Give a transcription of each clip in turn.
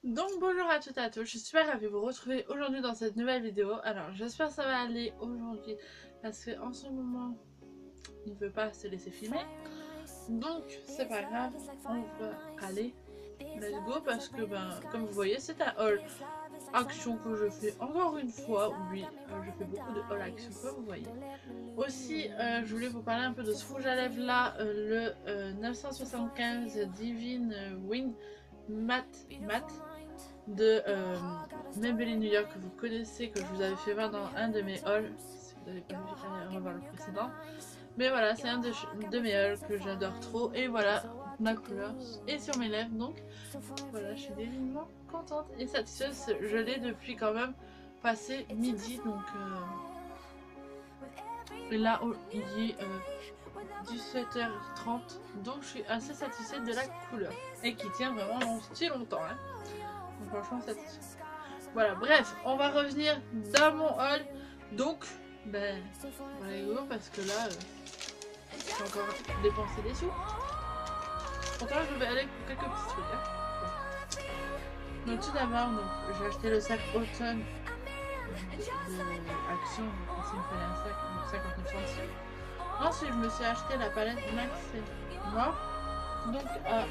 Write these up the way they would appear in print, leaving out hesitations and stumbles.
Donc bonjour à toutes et à tous, je suis super ravie de vous retrouver aujourd'hui dans cette nouvelle vidéo. Alors j'espère que ça va aller aujourd'hui parce qu'en ce moment il ne veut pas se laisser filmer. Donc c'est pas grave, on va aller, let's go, parce que comme vous voyez c'est un haul action que je fais encore une fois. Oui, je fais beaucoup de haul action comme vous voyez. Aussi je voulais vous parler un peu de ce rouge à lèvres là, le 975 Divine Wing Matte de Maybelline New York, que vous connaissez, que je vous avais fait voir dans un de mes hauls. Si vous n'avez pas vu, allez revoir le précédent. Mais voilà, c'est un de mes hauls que j'adore trop. Et voilà, ma couleur est sur mes lèvres. Donc voilà, je suis divinement contente et satisfaite. Je l'ai depuis quand même passé midi. Donc et là, il est 17h30. Donc je suis assez satisfaite de la couleur. Et qui tient vraiment si longtemps. Hein. Donc franchement satisfaite. Voilà, bref, on va revenir dans mon haul. Donc, on va aller go parce que là, j'ai encore dépensé des sous. Pourtant, je vais aller pour quelques petits trucs. Hein. Donc, tout d'abord, j'ai acheté le sac automne de Action. Donc, ici, il me fallait un sac, donc 59 centimes. Ensuite, je me suis acheté la palette Maxima. Donc, à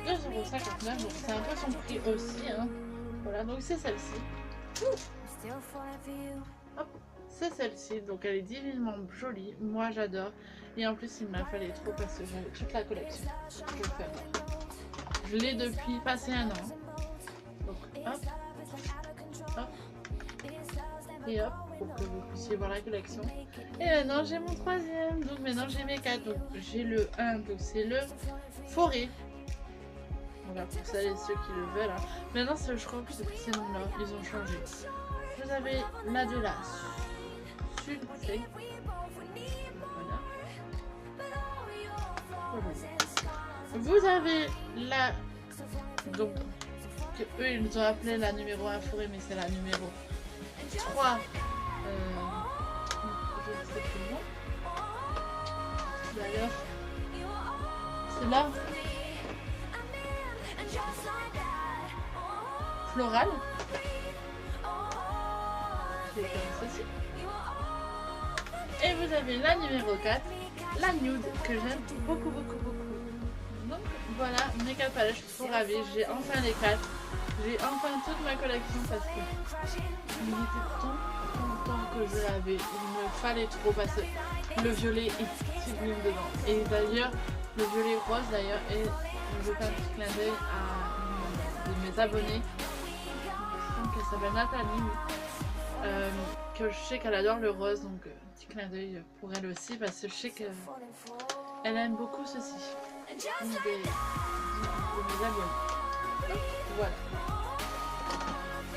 2,59 €. Donc, c'est un peu son prix aussi. Hein. Voilà, donc c'est celle-ci. C'est celle-ci, donc elle est divinement jolie, moi j'adore. Et en plus il m'a fallu trop parce que j'avais toute la collection. Je l'ai depuis passé un an. Donc hop, hop, et hop, pour que vous puissiez voir la collection. Et maintenant j'ai mon troisième, donc maintenant j'ai mes quatre. Donc j'ai le 1, donc c'est le forêt. Voilà, pour celles et ceux qui le veulent. Hein. Maintenant je crois que c'est plus ces noms-là, ils ont changé. Vous avez la de la sulfée. Voilà. Vous avez la, donc que eux ils ont appelé la numéro 1 forêt, mais c'est la numéro 3. Je ne sais plus le nom. D'ailleurs, c'est là. Floral. C'est comme ceci. Et vous avez la numéro 4, la nude, que j'aime beaucoup. Donc voilà, mes 4 palettes, je suis trop ravie, j'ai enfin les 4. J'ai enfin toute ma collection parce que il était temps que je l'avais. Il me fallait trop parce que le violet est sublime dedans. Et d'ailleurs, le violet rose d'ailleurs, et je fais un petit clin d'œil à une de mes abonnées, qui s'appelle Nathalie, que je sais qu'elle adore le rose, donc petit clin d'œil pour elle aussi parce que je sais qu'elle aime beaucoup ceci. Une de mes abonnés. Donc, voilà.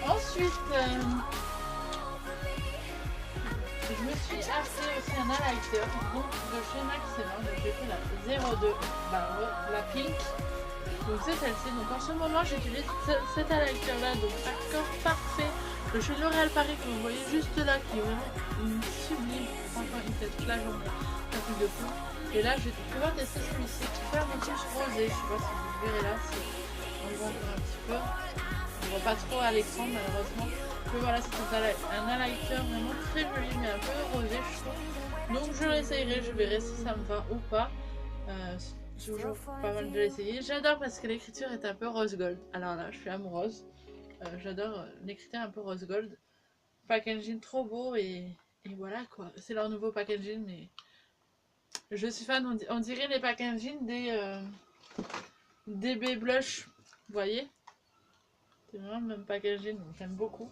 Ensuite, je me suis acheté aussi un highlighter donc de chez Maxima. Donc j'ai pris la 02 la pink. Donc c'est celle-ci. Donc en ce moment j'utilise cet highlighter là, donc accord parfait de chez L'Oréal Paris que vous voyez juste là, qui est vraiment une sublime. Franchement il fait toute la journée, un truc de fou. Et là je vais pouvoir tester celui-ci qui fait un peu plus rosé. Je sais pas si vous verrez là, on le voit encore un petit peu. On voit pas trop à l'écran malheureusement. Mais voilà, c'est un highlighter vraiment très joli mais un peu rosé je trouve. Donc je l'essayerai, je verrai si ça me va ou pas. C'est toujours pas mal de l'essayer. J'adore parce que l'écriture est un peu rose gold. Alors là, je suis amoureuse. J'adore l'écriture un peu rose gold. Packaging trop beau et voilà quoi. C'est leur nouveau packaging mais je suis fan. On dirait les packaging des DB Blush. Vous voyez? C'est vraiment le même packaging donc j'aime beaucoup.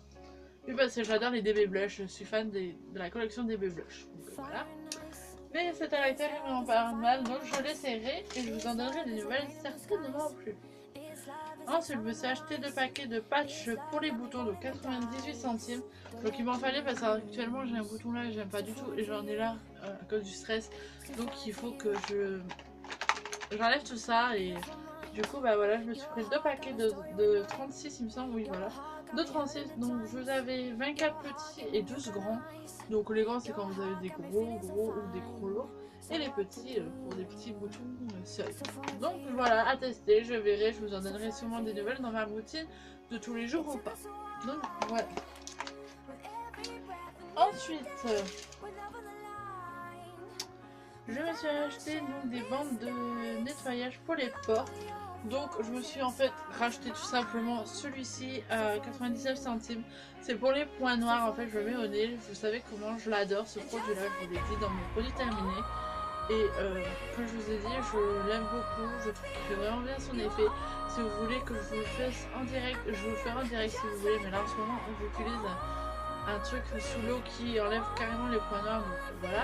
Oui parce que j'adore les DB Blush. Je suis fan de la collection DB Blush. Donc voilà. Mais cet highlighter est vraiment pas mal, donc je l'essayerai et je vous en donnerai des nouvelles certainement plus. Ensuite, je me suis acheté 2 paquets de patchs pour les boutons de 98 centimes. Donc il m'en fallait parce qu'actuellement j'ai un bouton là et j'aime pas du tout et j'en ai là à cause du stress. Donc il faut que j'enlève tout ça et du coup voilà, je me suis pris 2 paquets de 36 il me semble, oui voilà. De 36, donc vous avez 24 petits et 12 grands. Donc les grands c'est quand vous avez des gros ou des gros lourds. et les petits pour des petits boutons seuls. Donc voilà, à tester, je verrai, je vous en donnerai sûrement des nouvelles dans ma routine de tous les jours ou pas. Donc voilà. Ensuite, je me suis acheté donc des bandes de nettoyage pour les portes. Donc je me suis en fait racheté tout simplement celui-ci à 99 centimes. C'est pour les points noirs, en fait je le mets au nez. Vous savez comment je l'adore ce produit là, je vous l'ai dit dans mon produit terminé. Et comme je vous ai dit, je l'aime beaucoup, je trouve qu'il fait vraiment bien son effet. Si vous voulez que je vous le fasse en direct, je vous le ferai en direct si vous voulez. Mais là en ce moment j'utilise un truc sous l'eau qui enlève carrément les points noirs, donc voilà.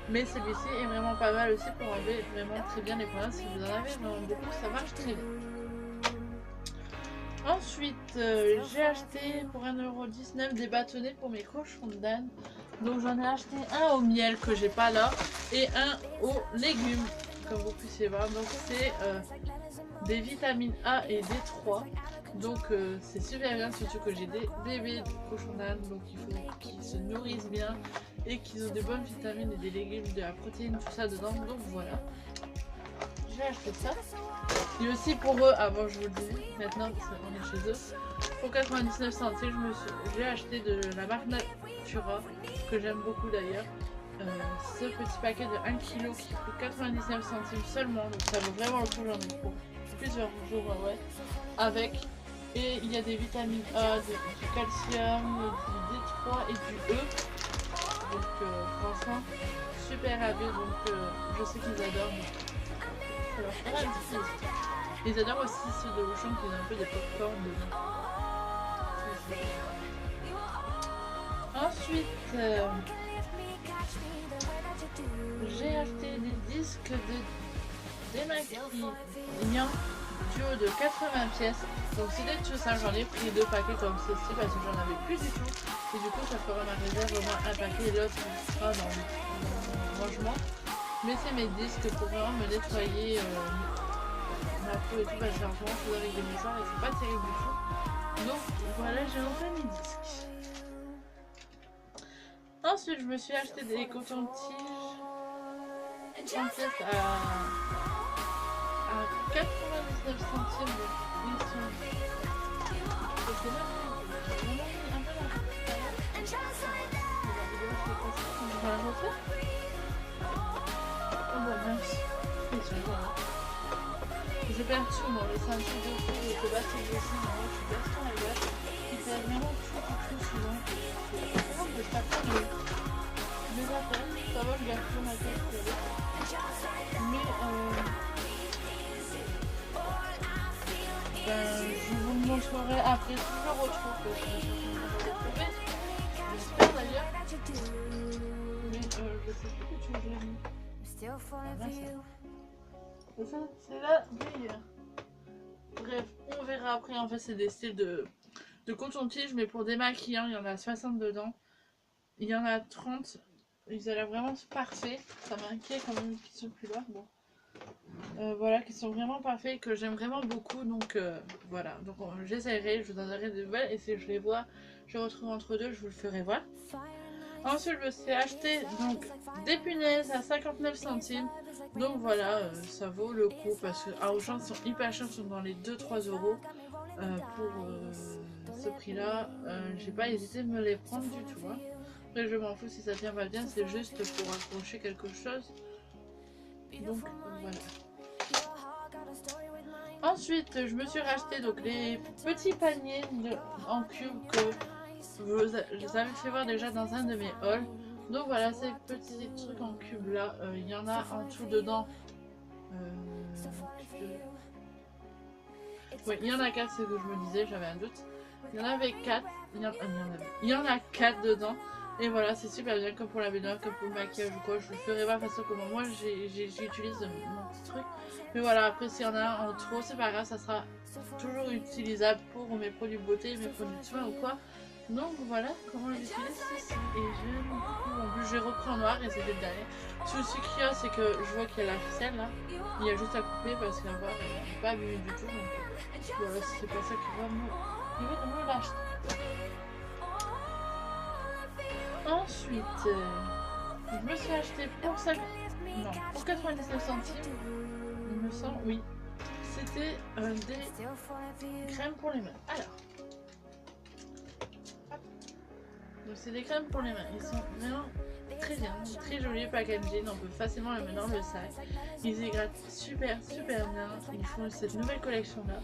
Mais celui-ci est vraiment pas mal aussi pour enlever vraiment très bien les points noirs. Si vous en avez vraiment beaucoup, ça marche très bien. Ensuite, j'ai acheté pour 1,19 € des bâtonnets pour mes cochons d'âne. Donc j'en ai acheté un au miel que j'ai pas là et un aux légumes, comme vous puissiez voir. Donc c'est des vitamines A et D3. Donc c'est super bien, surtout que j'ai des bébés cochons d'âne, donc il faut qu'ils se nourrissent bien et qu'ils ont des bonnes vitamines et des légumes, de la protéine, tout ça dedans. Donc voilà, j'ai acheté ça. Et aussi pour eux, avant je vous le dis, maintenant parce qu'on est chez eux, pour 99 centimes, j'ai acheté de la marque Natura, que j'aime beaucoup d'ailleurs. Ce petit paquet de 1 kg qui coûte 99 centimes seulement, donc ça vaut vraiment le coup, j'en ai pour plusieurs jours, ouais, avec. Et il y a des vitamines A, du calcium, du D3 et du E. Donc franchement, super habile, donc je sais qu'ils adorent. Ça leur fera un petit plaisir. Ils adorent aussi ceux de Auchan qui ont un peu des popcorn dedans. Ensuite, j'ai acheté des disques de démaquillant duo de 80 pièces. Donc c'est des tout ça, j'en ai pris 2 paquets comme ceci parce que j'en avais plus du tout. Et du coup ça fera ma réserve au moins un paquet et l'autre sera dans mon rangement. Mais c'est mes disques pour vraiment me nettoyer ma peau et tout, parce que en ce moment je suis avec des mouchoirs et c'est pas terrible du tout. Donc voilà, j'ai enfin mes disques. Ensuite je me suis acheté des cotons-tiges en pièces à 99 centimes. Ils sont... C'est là, un peu là. On va la refaire. Oh bah mince. Ils sont là. Je perds tout, moi, les ceintures de fou, les cobates de fou, moi, je suis baston à l'heure. Ils perdent vraiment tout souvent. C'est vraiment que je tape pas mes affaires. Ça va, je garde toujours ma tête. Mais je vous le montrerai après si je le retrouve, parce que je suis en train de le retrouver. J'espère d'ailleurs. Mais je sais plus que tu l'as mis. Ça, c'est là d'ailleurs. Bref, on verra après. En fait, c'est des styles de coton-tige, mais pour démaquillant, il y en a 60 dedans. Il y en a 30. Ils ont l'air vraiment parfaits. Ça m'inquiète quand même qu'ils sont plus là. Bon. Voilà, qui sont vraiment parfaits, que j'aime vraiment beaucoup. Donc voilà. Donc j'essaierai, je vous en donnerai des nouvelles. Et si je les vois, je retrouve entre deux, je vous le ferai voir. Ensuite, je me suis acheté donc des punaises à 59 centimes. Donc voilà, ça vaut le coup parce que à Auchan, ils sont hyper chers, ils sont dans les 2-3 € pour ce prix-là. J'ai pas hésité de me les prendre du tout. Hein. Après, je m'en fous si ça tient pas bien, c'est juste pour accrocher quelque chose. Donc voilà. Ensuite, je me suis racheté donc les petits paniers en cube que je vous avais fait voir déjà dans un de mes hauls. Donc voilà, ces petits trucs en cube là, il y en a en tout dedans. Oui, il y en a 4, c'est ce que je me disais, j'avais un doute. Il y en avait 4, il y en a 4 dedans. Et voilà, c'est super bien, comme pour la baignoire, comme pour le maquillage ou quoi. Je le ferai pas façon comment moi j'utilise mon petit truc. Mais voilà, après s'il y en a un en trop, c'est pas grave, ça sera toujours utilisable pour mes produits beauté, mes produits de soins ou quoi. Donc voilà comment j'utilise ceci. Et j'aime beaucoup. En plus, j'ai repris en noir et c'était le dernier. Ce qu'il y a, c'est que je vois qu'il y a la ficelle là. Il y a juste à couper parce qu'à voir, il n'est pas abîmé du tout. Donc voilà, c'est pas ça qui va me l'acheter. Ensuite, je me suis acheté pour Non, pour 99 centimes, il me semble, oui. C'était des crèmes pour les mains. Alors, donc c'est des crèmes pour les mains. Ils sont vraiment très bien, très jolis packaging. On peut facilement les mettre dans le sac. Ils hydratent super bien. Ils font cette nouvelle collection là.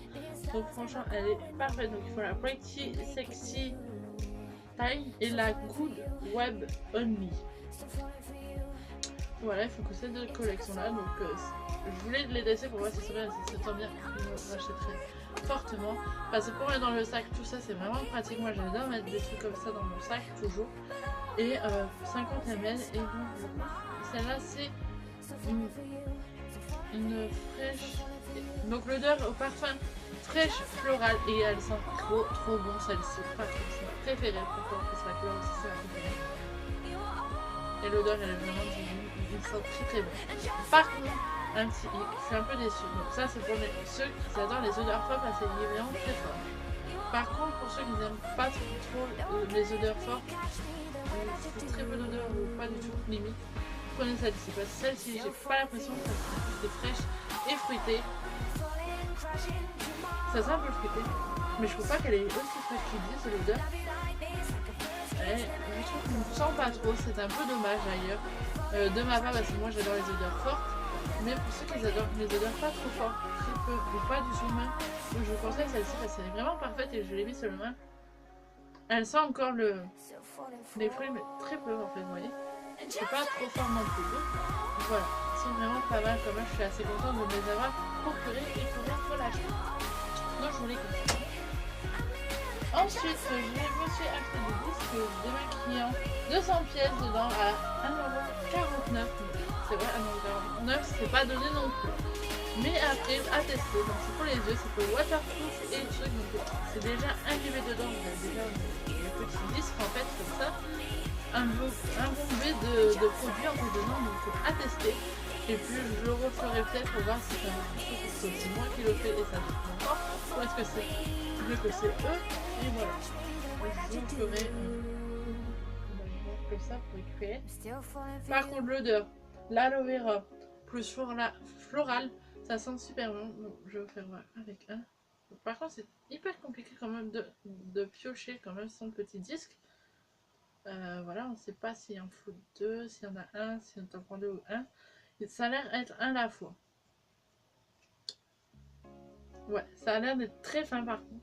Donc franchement, elle est parfaite. Donc il faut la Pretty Sexy Time et la Good Web Only. Voilà, il faut que cette deux collections là. Donc je voulais les laisser pour voir si ça tombe bien. Je rachèterai fortement. Parce que pour mettre dans le sac, tout ça c'est vraiment pratique. Moi j'adore mettre des trucs comme ça dans mon sac toujours. Et 50 ml. Et bon, celle-là c'est une fraîche. Donc l'odeur au parfum fraîche florale et elle sent trop bon celle-ci. C'est ma préférée. Pourquoi? Parce que la couleur aussi c'est ma préférée. Et l'odeur elle est vraiment divine. Il sent très bon. Par contre, un petit hic, je suis un peu déçue. Donc ça c'est pour ceux qui adorent les odeurs fortes parce qu'il est vraiment très fort. Par contre, pour ceux qui n'aiment pas trop les odeurs fortes, très peu d'odeur ou pas du tout limite, prenez celle-ci. Parce que celle-ci, j'ai pas l'impression que c'est fraîche et fruitée. Ça sent un peu fruité, mais je trouve pas qu'elle est aussi fraîche qu'ils disent l'odeur. Je trouve qu'on ne sent pas trop, c'est un peu dommage d'ailleurs. De ma part, parce que moi j'adore les odeurs fortes. Mais pour ceux qui adorent les odeurs pas trop fortes, très peu ou pas du tout même, je vous conseille celle-ci parce qu'elle est vraiment parfaite et je l'ai mis sur le main. Elle sent encore les fruits, mais très peu en fait, vous voyez. C'est pas trop fort non plus. Voilà, ils sont vraiment pas mal quand même. Je suis assez contente de les avoir procurés et pour être lâchés. Donc je voulais comme ça. Ensuite, je me suis acheté des disques démaquillants 200 pièces dedans à 1,49€. C'est vrai, 1,49€, c'est pas donné non plus. Mais après, à tester, donc c'est pour les yeux, c'est pour le waterproof et le truc. Donc c'est déjà imbibé dedans, vous avez déjà le petit disque en fait, comme ça. Imbibé de produits en fait dedans, donc à tester. Et puis je le referai peut-être pour voir si ça marche, parce que c'est moi qui le fais et ça fait longtemps. Ou est-ce que c'est mieux que c'est eux? Et voilà. Je vous ferai comme ça pour récupérer. Par contre l'odeur, l'aloe vera plus floral, ça sent super bon. Bon, je vais vous faire voir avec un. Par contre c'est hyper compliqué quand même de piocher quand même son petit disque. Voilà, on ne sait pas s'il en faut deux, s'il y en a un, si on en prend deux ou un. Et ça a l'air d'être un à la fois. Ouais, ça a l'air d'être très fin par contre.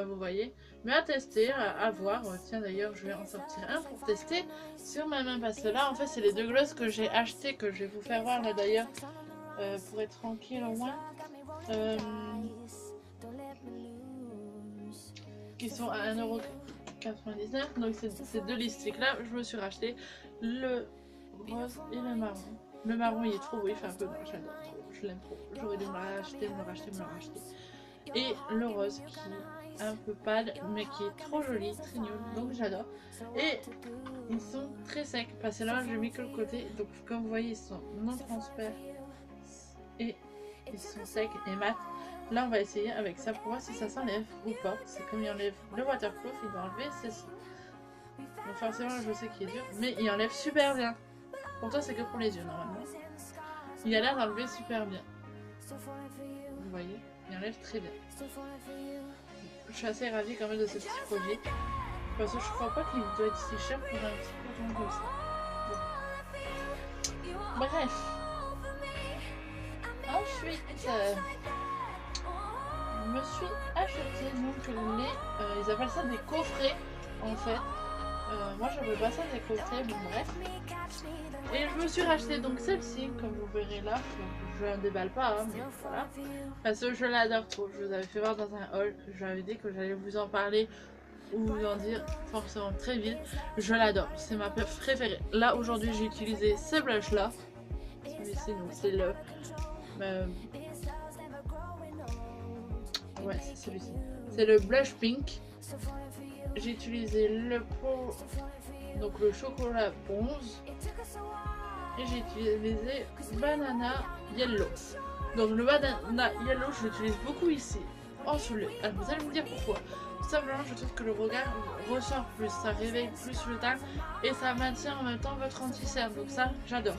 Vous voyez. Mais à tester, à voir. Tiens d'ailleurs, je vais en sortir un pour tester sur ma main. Parce que là, en fait, c'est les deux glosses que j'ai achetés, que je vais vous faire voir là d'ailleurs. Pour être tranquille au moins. Qui sont à 1,99€. Donc ces deux listiques là, je me suis racheté le rose et le marron. Le marron il est trop beau, il fait un peu moche, j'adore trop, je l'aime trop. J'aurais dû me le racheter. Et le rose qui est un peu pâle mais qui est trop joli, très nul, donc j'adore. Et ils sont très secs parce que là j'ai mis que le côté, donc comme vous voyez ils sont non transparents et ils sont secs et mat. Là on va essayer avec ça pour voir si ça s'enlève ou pas. C'est comme il enlève le waterproof, il doit enlever ceci. Donc forcément je sais qu'il est dur, mais il enlève super bien. Pourtant c'est que pour les yeux normalement. Il a l'air d'enlever super bien. Vous voyez, il enlève très bien. Je suis assez ravie quand même de ce petit produit. Parce que je crois pas qu'il doit être si cher pour un petit produit comme ça. Bon. Bref. Ensuite, je me suis acheté donc les... ils appellent ça des coffrets en fait. Moi j'appelle pas ça des coffrets, bon bref. Et je me suis racheté donc celle-ci, comme vous verrez là. Je ne déballe pas, hein, mais voilà. Parce que je l'adore trop. Je vous avais fait voir dans un haul. Je vous avais dit que j'allais vous en parler ou vous en dire forcément très vite. Je l'adore. C'est ma préférée. Là aujourd'hui j'ai utilisé ces blushs là. Celui-ci donc c'est le... ouais c'est celui-ci. C'est le blush pink. J'ai utilisé le pot, donc le chocolat bronze, et j'ai utilisé banana yellow. Donc le banana yellow je l'utilise beaucoup ici en soleil. Alors vous allez me dire pourquoi. Tout simplement je trouve que le regard ressort plus, ça réveille plus le teint et ça maintient en même temps votre anti-cerne, donc ça j'adore.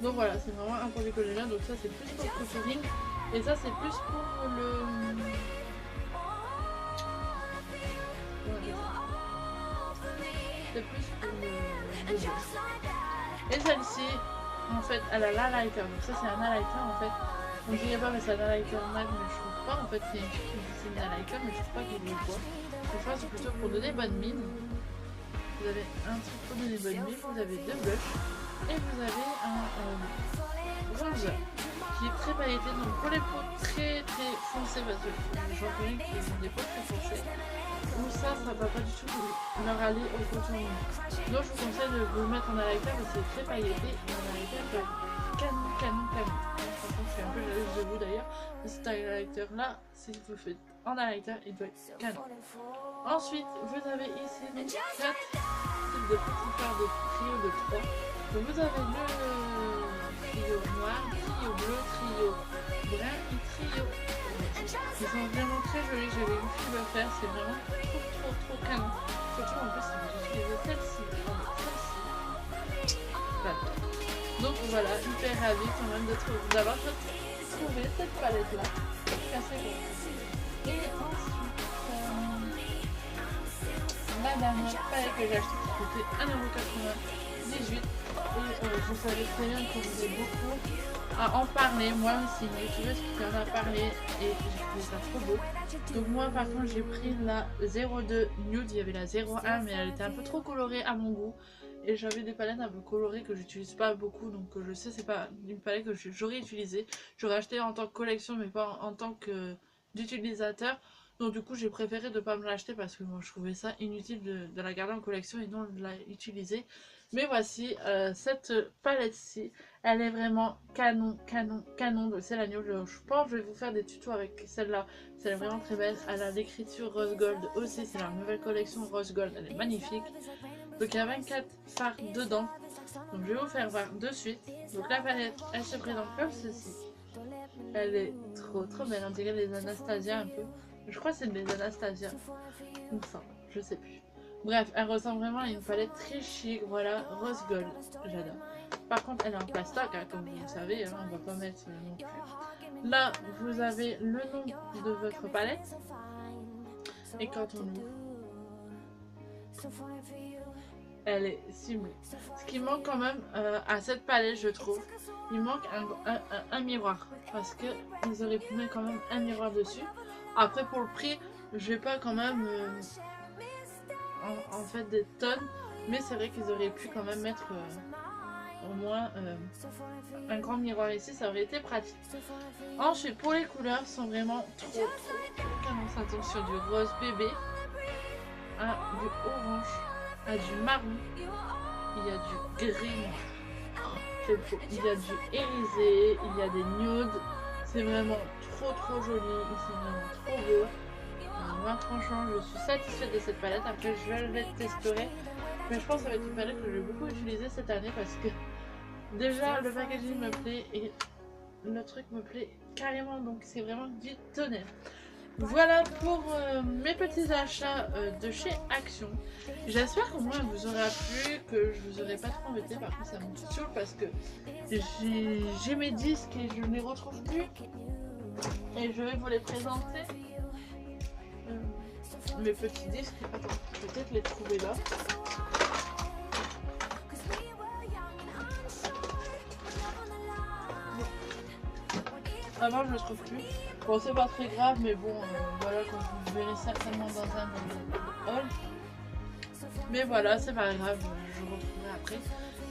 Donc voilà, c'est vraiment un produit que j'aime bien. Donc ça c'est plus pour le contouring et ça c'est plus pour le... C'est plus pour le blush. Et celle-ci, en fait, elle a l'highlighter. Donc ça c'est un highlighter en fait. On dirait pas mais c'est un highlighter mat, mais je trouve pas. En fait c'est une highlighter mais je trouve pas qu'il est quoi. Je crois que c'est plutôt pour donner bonne mine. Vous avez un truc pour donner bonne mine, vous avez deux blushs et vous avez un bronzer qui est très pailleté. Donc pour les peaux très foncées, parce que j'en connais qui ont des peaux très foncées, ou ça va pas du tout leur aller au contouring. Donc je vous conseille de vous le mettre en highlighter parce que c'est très pailleté et en highlighter il peut être canon. Je suis un peu jalouse de vous d'ailleurs, mais cet highlighter là, si vous le faites en highlighter, il doit être canon. Ensuite, vous avez ici donc 4 types de petits fleurs de trio de 3. Donc vous avez le trio noir, trio bleu, trio brun et trio rouge. Ils sont vraiment très jolis, j'avais une fille le faire, c'est vraiment trop canon. Surtout en plus, j'ai utilisé celle-ci. Voilà. Donc voilà, hyper ravie quand même d'avoir trouvé cette palette là. C'est assez bon. Et ensuite, la dernière palette que j'ai achetée qui coûtait 1,98 €. Et vous savez très bien que vous êtes beaucoup à en parler. Moi aussi, une youtubeuse qui en a parlé et j'ai trouvé ça trop beau. Donc moi par contre j'ai pris la 02 Nude, il y avait la 01 mais elle était un peu trop colorée à mon goût. Et j'avais des palettes un peu colorées que j'utilise pas beaucoup, donc je sais c'est pas une palette que j'aurais utilisée. J'aurais acheté en tant que collection mais pas en tant que d'utilisateur. Donc du coup j'ai préféré de pas me l'acheter parce que moi je trouvais ça inutile de la garder en collection et non de la utiliser. Mais voici cette palette-ci, elle est vraiment canon. Donc c'est la nude. Je pense que je vais vous faire des tutos avec celle-là. C'est vraiment très belle. Elle a l'écriture Rose Gold aussi, c'est la nouvelle collection Rose Gold, elle est magnifique. Donc il y a 24 fards dedans. Donc je vais vous faire voir de suite. Donc la palette, elle se présente comme ceci. Elle est trop belle, on dirait les Anastasia un peu. Je crois que c'est des Anastasia. Il me semble, je sais plus. Bref, elle ressemble vraiment à une palette très chic, voilà, rose gold, j'adore. Par contre, elle est en plastoc, hein, comme vous le savez, hein, on va pas mettre non plus. Là, vous avez le nom de votre palette. Et quand on ouvre, elle est simulée. Ce qui manque quand même à cette palette, je trouve, il manque un miroir. Parce qu'ils auraient pu mettre quand même un miroir dessus. Après, pour le prix, je vais pas quand même... en fait des tonnes, mais c'est vrai qu'ils auraient pu quand même mettre au moins un grand miroir ici, ça aurait été pratique. Ensuite pour les couleurs sont vraiment trop canon, ça tombe sur du rose bébé, à du orange, à du marron, il y a du gris, il y a du irisé, il y a des nudes, c'est vraiment trop joli, c'est vraiment trop beau. Moi franchement je suis satisfaite de cette palette, après je vais la tester, mais je pense que ça va être une palette que je vais beaucoup utiliser cette année parce que déjà le packaging me plaît et le truc me plaît carrément, donc c'est vraiment du tonnerre. Voilà pour mes petits achats de chez Action. J'espère qu'au moins vous aura plu, que je vous aurai pas trop embêté, par contre ça me saoule parce que j'ai mes disques et je ne les retrouve plus et je vais vous les présenter. Mes petits disques, attends, peut-être les trouver là. Avant je le trouve plus. Bon c'est pas très grave mais bon voilà, quand je vous verrai certainement dans un hall. Mais voilà, c'est pas grave, je retrouverai après.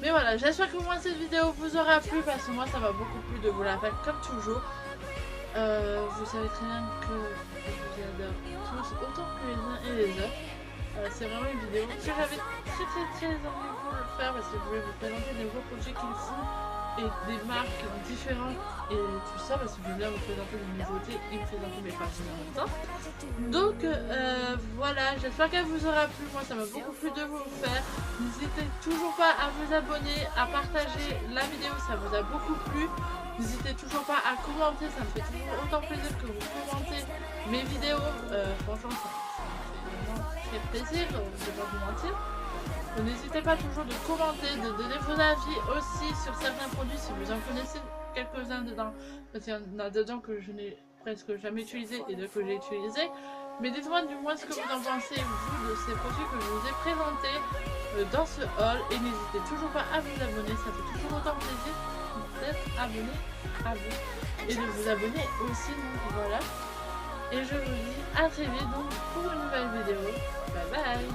Mais voilà, j'espère que moi cette vidéo vous aura plu parce que moi ça m'a beaucoup plu de vous la faire comme toujours. Vous savez très bien que je vous adore tous autant que les uns et les autres. C'est vraiment une vidéo que j'avais très envie de vous le faire parce que je voulais vous présenter des nouveaux projets qu'ils font et des marques différentes et tout ça parce que je viens vous présenter des nouveautés et vous présenter mes partenaires en même temps. Donc voilà, j'espère qu'elle vous aura plu. Moi ça m'a beaucoup plu de vous le faire. N'hésitez toujours pas à vous abonner, à partager la vidéo, ça vous a beaucoup plu. N'hésitez toujours pas à commenter, ça me fait toujours autant plaisir que vous commentez mes vidéos. Franchement ça me fait vraiment très plaisir, je vais pas vous mentir. N'hésitez pas toujours de commenter, de donner vos avis aussi sur certains produits si vous en connaissez quelques-uns dedans. Parce qu'il y en a dedans que je n'ai presque jamais utilisé et d'autres que j'ai utilisé. Mais dites-moi du moins ce que vous en pensez, vous, de ces produits que je vous ai présentés dans ce haul. Et n'hésitez toujours pas à vous abonner, ça fait toujours autant plaisir d'être abonné à vous. Et de vous abonner aussi, donc voilà. Et je vous dis à très vite donc pour une nouvelle vidéo. Bye bye.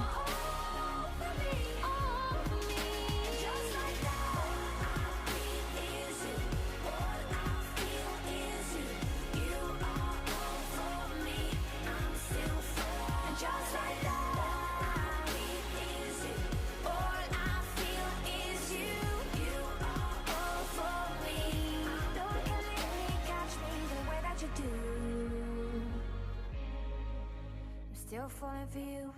Still falling for you.